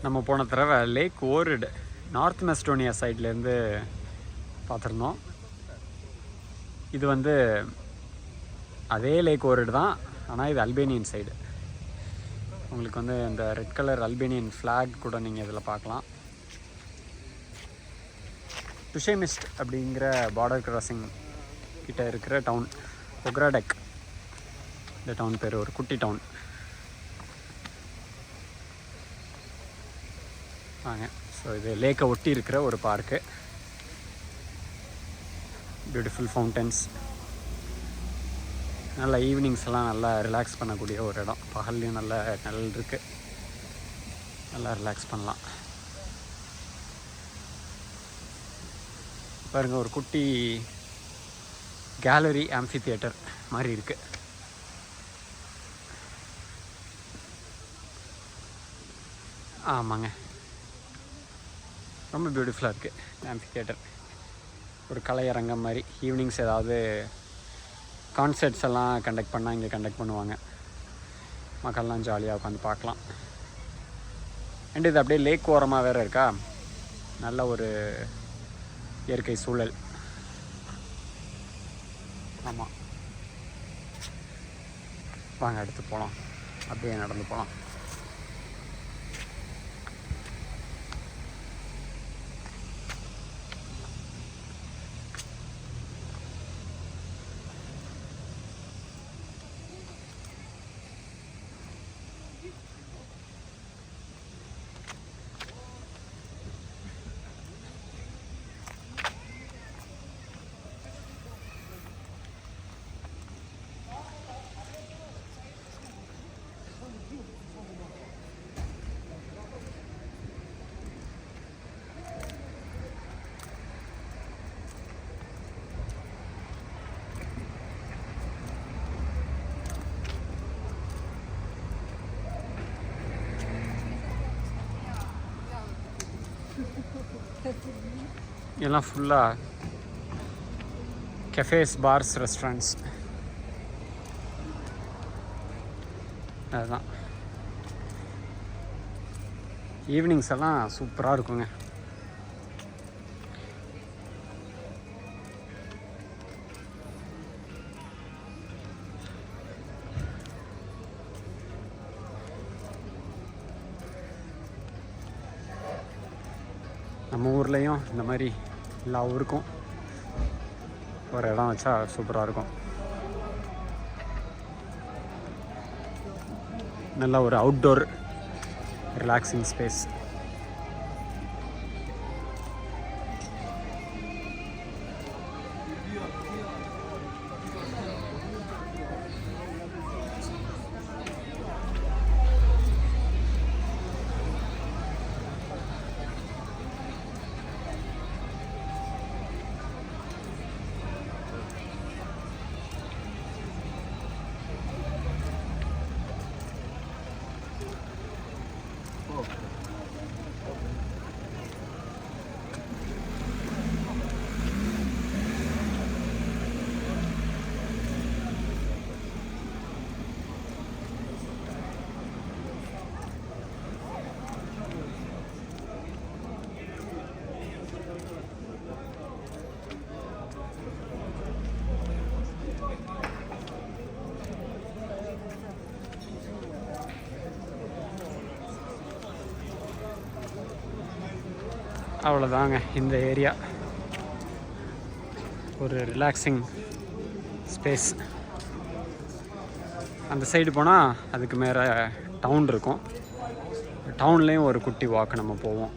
நம்ம போன தடவை லேக் ஓரிட் நார்த் மெஸ்டோனியா சைட்லேருந்து பார்த்துருந்தோம். இது வந்து அதே லேக் ஓரிட் தான், ஆனால் இது அல்பேனியன் சைடு. உங்களுக்கு வந்து இந்த ரெட் கலர் அல்பேனியன் ஃப்ளாக் கூட நீங்கள் இதில் பார்க்கலாம். டுஷேமிஸ்ட் அப்படிங்கிற பார்டர் கிராசிங் கிட்ட இருக்கிற டவுன் ஒக்ராடெக். இந்த டவுன் பேர் ஒரு குட்டி டவுன். வாங்க. ஸோ இது லேக்கை ஒட்டி இருக்கிற ஒரு பார்க்கு. Beautiful fountains. நல்லா ஈவினிங்ஸ்லாம் நல்லா ரிலாக்ஸ் பண்ணக்கூடிய ஒரு இடம். பகல்லையும் நல்ல நிழல் இருக்குது, நல்லா ரிலாக்ஸ் பண்ணலாம். பாருங்கள், ஒரு குட்டி கேலரி ஆம்பி தியேட்டர் மாதிரி இருக்குது. ஆமாங்க, ரொம்ப பியூட்டிஃபுல்லாக இருக்குது ஆம்பி தியேட்டர். ஒரு கலையரங்கம் மாதிரி. ஈவினிங்ஸ் ஏதாவது கான்சர்ட்ஸ் எல்லாம் கண்டக்ட் பண்ணால் இங்கே கண்டக்ட் பண்ணுவாங்க. மக்கள்லாம் ஜாலியாக உட்காந்து பார்க்கலாம். அண்ட் இது அப்படியே லேக் ஓரமாக வேறு இருக்கா, நல்ல ஒரு இயற்கை சூழல். ஆமாம், வாங்க அடுத்து போகலாம். அப்படியே நடந்து போகலாம். எல்லாம் ஃபுல்லாக கெஃபேஸ், பார்ஸ், ரெஸ்டாரண்ட்ஸ். அதுதான் ஈவினிங்ஸ் எல்லாம் சூப்பராக இருக்குங்க. நம்ம ஊர்லேயும் இந்த மாதிரி எல்லா ஊருக்கும் ஒரு இடம் வச்சா சூப்பராக இருக்கும். நல்ல ஒரு அவுட்டோர் ரிலாக்ஸிங் ஸ்பேஸ். அவ்வளோதாங்க இந்த ஏரியா. ஒரு ரிலாக்ஸிங் ஸ்பேஸ். அந்த சைடு போனால் அதுக்கு மேலே டவுன் இருக்கும். டவுன்லேயும் ஒரு குட்டி வாக் நம்ம போவோம்.